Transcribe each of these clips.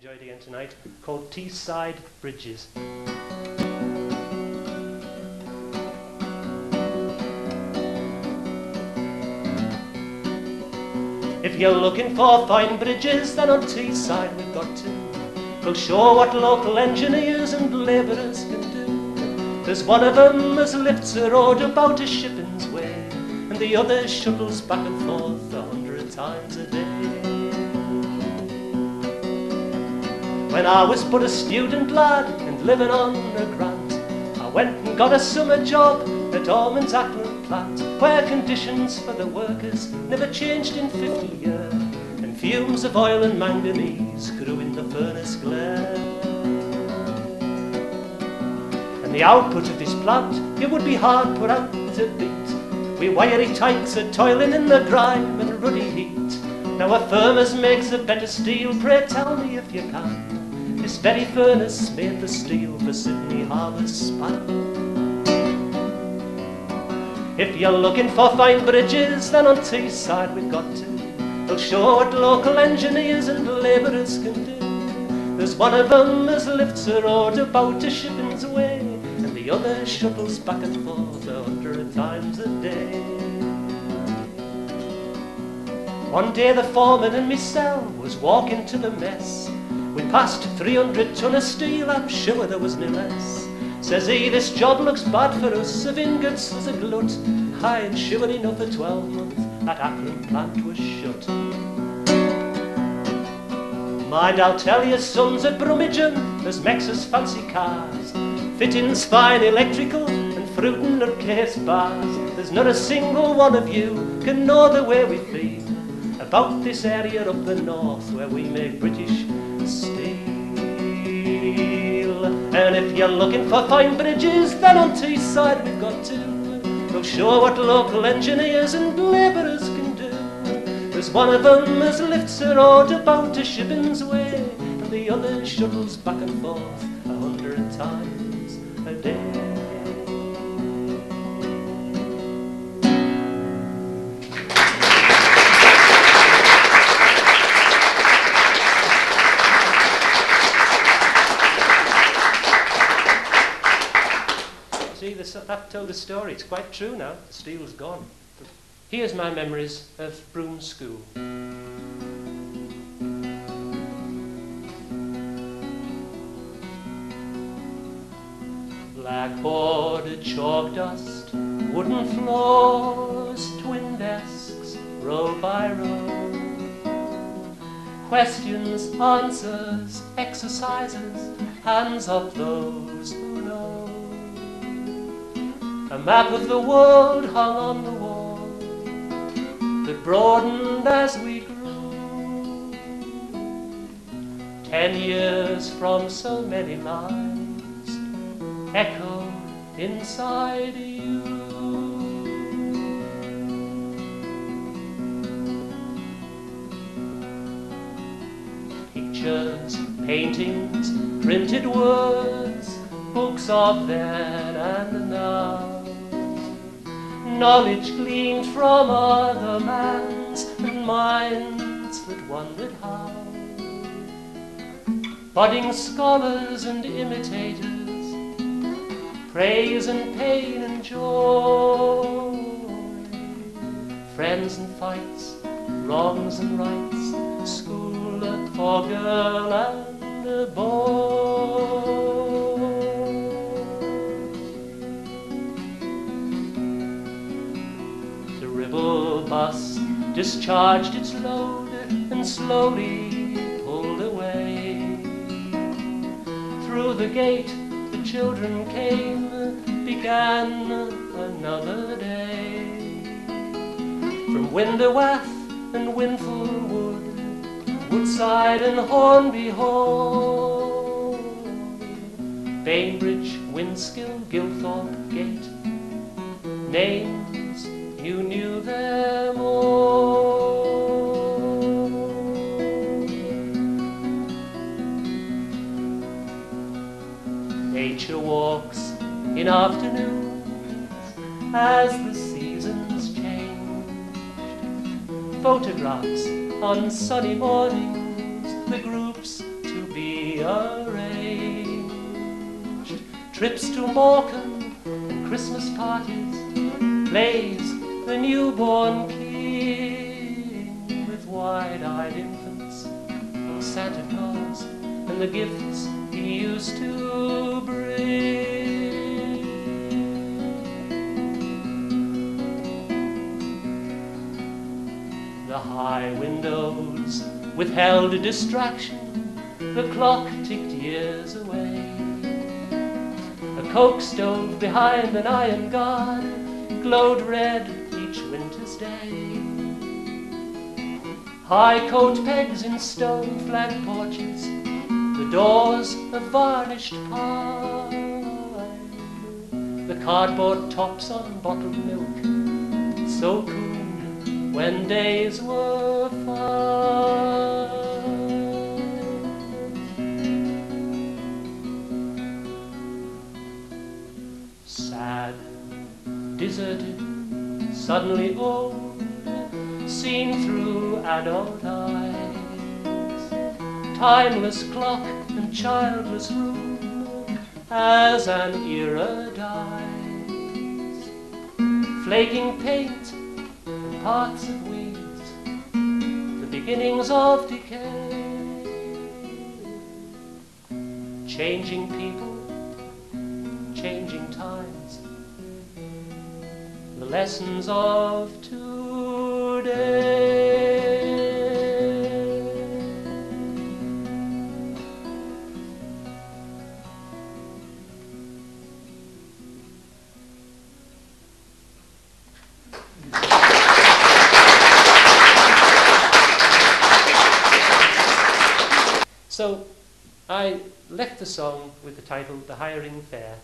enjoy it again tonight, called Teesside Bridges. If you're looking for fine bridges, then on Teesside we've got two. We'll show what local engineers and labourers can do. There's one of them as lifts a road about a shipping's way, and the other shuttles back and forth 100 times a day. When I was but a student lad and living on a grant, I went and got a summer job at Ormond's Ackland plant, where conditions for the workers never changed in 50 years, and fumes of oil and manganese grew in the furnace glare. And the output of this plant, it would be hard put out to beat. We wiry tykes are toiling in the grime and ruddy heat. Now a firm makes a better steel, pray tell me if you can. This very furnace made the steel for Sydney Harbour span. If you're looking for fine bridges, then on Teesside we've got two. They'll show what local engineers and labourers can do. There's one of them as lifts a road about a shipping's way, and the other shuttles back and forth 100 times a day. One day the foreman and myself was walking to the mess. We passed 300 ton of steel, I'm sure there was no less. Says he, this job looks bad for us, of ingots there's a glut. Aye, and sure enough, a 12-month that Ackland plant was shut. Mind, I'll tell you, sons at Brummagem, there's Mex's fancy cars, fittings fine electrical and fruit and nutcase bars. There's not a single one of you can know the way we feel about this area up the north where we make British steel. And if you're looking for fine bridges, then on Teesside we've got two. They'll show what local engineers and labourers can do. There's one of them as lifts a road about a shipping's way, and the other shuttles back and forth 100 times a day. That told a story. It's quite true now. The steel's gone. But here's my memories of Broome School. Blackboard, chalk dust, wooden floors, twin desks, row by row. Questions, answers, exercises, hands up those who know. A map of the world hung on the wall that broadened as we grew. 10 years from so many lines echoed inside you. Pictures, paintings, printed words, books of then and now. Knowledge gleaned from other lands and minds that wondered how. Budding scholars and imitators, praise and pain and joy, friends and fights, wrongs and rights, school for girl and boy. Bus discharged its load and slowly pulled away. Through the gate the children came, began another day. From Winderwath and Winful Wood, Woodside and Hornby Hall, Bainbridge, Winskill, Gilthorpe Gate, names you knew them all. Nature walks in afternoons as the seasons changed. Photographs on sunny mornings, the groups to be arranged. Trips to Morecambe and Christmas parties, plays the newborn king with wide-eyed infants, Santa Claus and the gifts he used to bring. The high windows withheld a distraction, the clock ticked years away. A coke stove behind an iron guard glowed red each winter's day. High coat pegs in stone flagged porches, the doors of varnished pine, the cardboard tops on bottled milk, so cool when days were fine. Sad, deserted, suddenly old, seen through adult eyes, timeless clock and childless room as an era dies, flaking paint and parts of weeds, the beginnings of decay, changing people, changing times, the lessons of today. So I left the song with the title The Hiring Fair.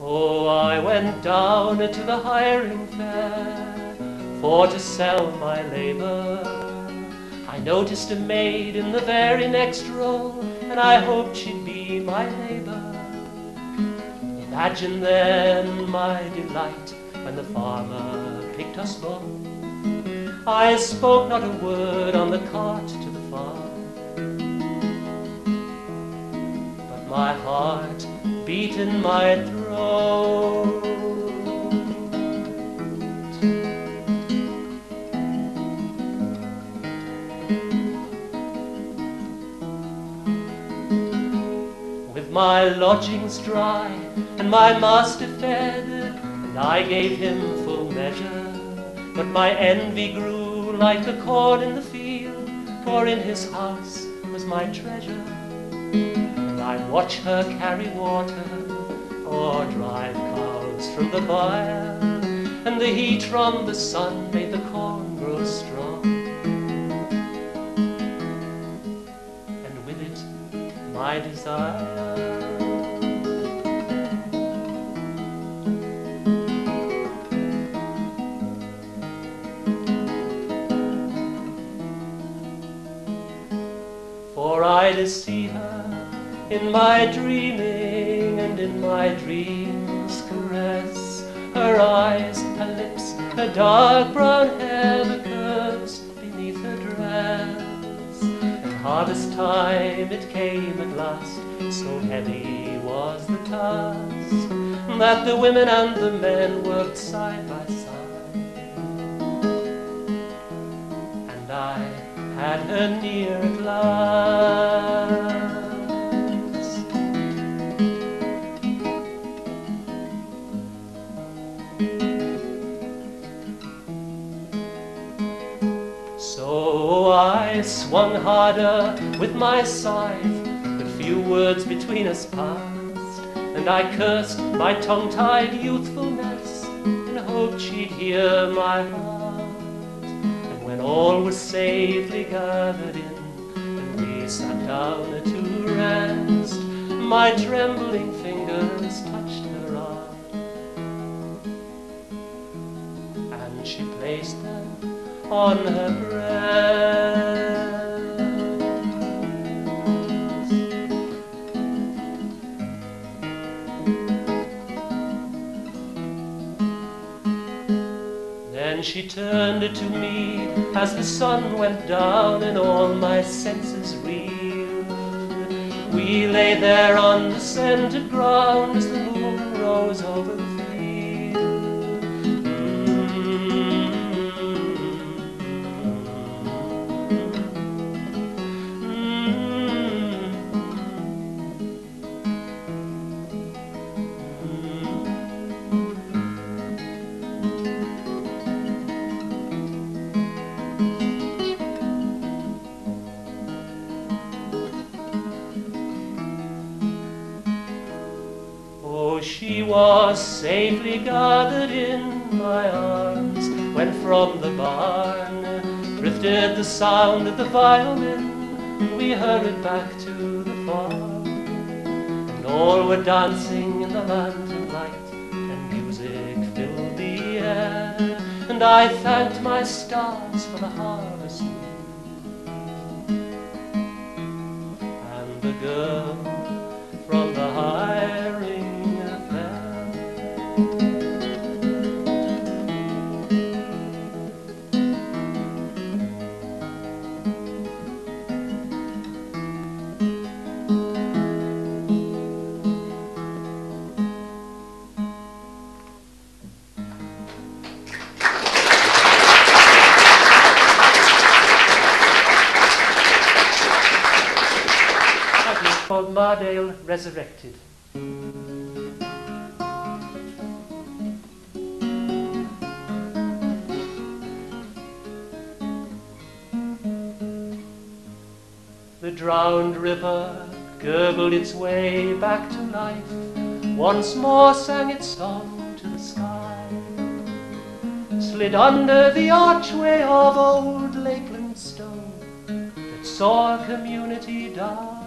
Oh, I went down to the hiring fair for to sell my labor. I noticed a maid in the very next row, and I hoped she'd be my neighbor. Imagine then my delight when the farmer picked us both. I spoke not a word on the cart to the farm, but my heart beat in my throat. My lodgings dry and my master fed, and I gave him full measure. But my envy grew like the corn in the field, for in his house was my treasure. And I'd watch her carry water or drive cows through the mire, and the heat from the sun made the corn grow strong, and with it my desire. For I'd see her in my dreaming, and in my dreams caress her eyes, her lips, her dark brown hair, the curves beneath her dress. And harvest time it came at last, so heavy was the task, that the women and the men worked side by side, and I had her near at last. So I swung harder with my scythe, but few words between us passed, and I cursed my tongue-tied youthfulness and hoped she'd hear my heart. When all was safely gathered in, and we sat down to rest, my trembling fingers touched her arm, and she placed them on her breast. Then she turned to me as the sun went down and all my senses reeled. We lay there on the scented ground as the moon rose over the field. She was safely gathered in my arms when from the barn drifted the sound of the violin. We hurried back to the farm, and all were dancing in the lantern light, and music filled the air, and I thanked my stars for the harvest moon. And the girl from the hiring called Mardale Resurrected. The drowned river gurgled its way back to life, once more sang its song to the sky, slid under the archway of old Lakeland stone that saw a community die.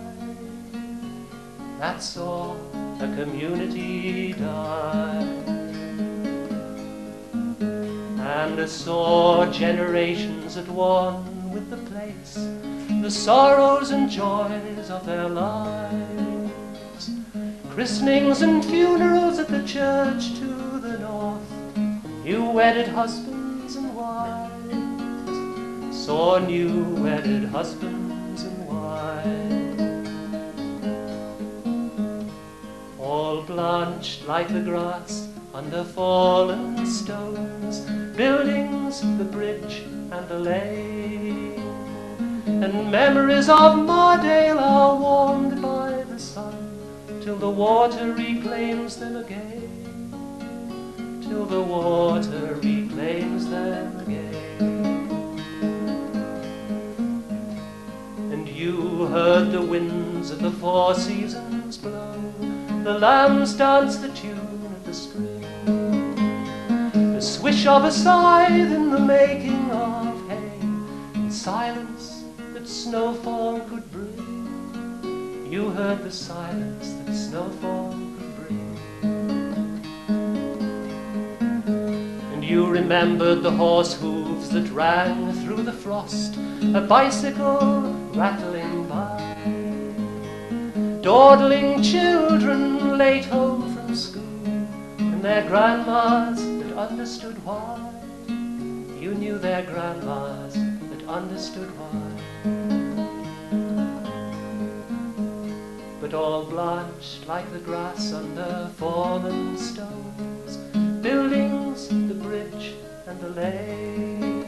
That saw a community die, and saw generations at one with the place, the sorrows and joys of their lives, christenings and funerals at the church to the north, new wedded husbands and wives, saw new wedded husbands and wives. All blanched like the grass under fallen stones, buildings, the bridge and the lane, and memories of Mardale are warmed by the sun, till the water reclaims them again, till the water reclaims them again. And you heard the winds of the four seasons blow, the lambs dance the tune of the spring, the swish of a scythe in the making of hay, and silence that snowfall could bring. You heard the silence that snowfall could bring. And you remembered the horse hooves that rang through the frost, a bicycle rattling by, dawdling children late home from school, and their grandmas that understood why. You knew their grandmas that understood why. But all blanched like the grass under fallen stones, buildings, the bridge and the lane,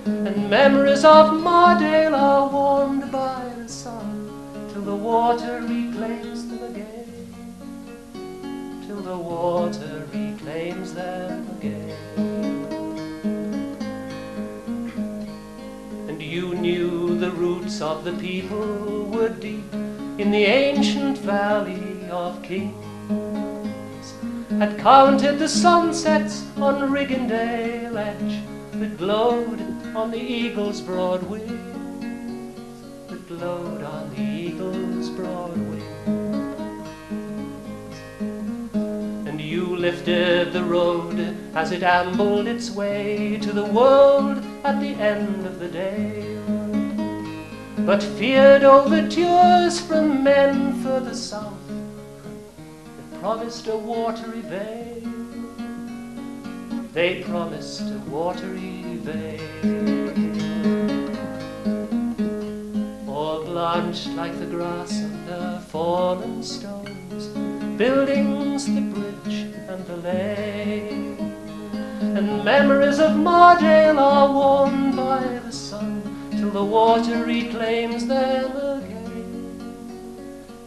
and memories of Mardale are warmed by the sun, till the water reclaims them again, till the water reclaims them again. And you knew the roots of the people were deep in the ancient valley of kings, had counted the sunsets on Riggindale edge that glowed on the eagle's broad wings, that glowed on the eagle's broad wings. And you lifted the road as it ambled its way to the world at the end of the day, but feared overtures from men further south that promised a watery veil, they promised a watery vale. All blanched like the grass under fallen stones, buildings, the bridge and the lane, and memories of Mardale are worn by the sun, till the water reclaims them again,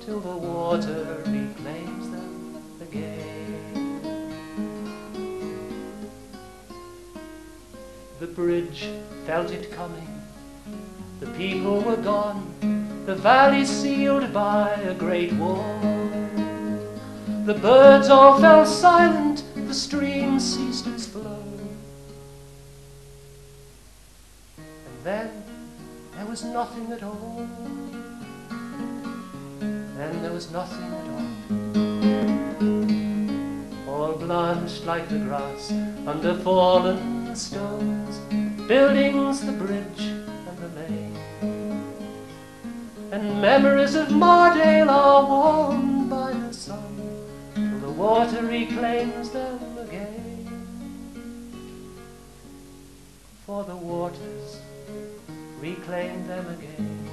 till the water reclaims them again. The bridge felt it coming, the people were gone, the valley sealed by a great wall. The birds all fell silent, the stream ceased its flow. And then there was nothing at all. Then there was nothing at all. All blanched like the grass under fallen stones, buildings, the bridge and the lane, and memories of Mardale are warmed by the sun, till the water reclaims them again. For the waters reclaim them again.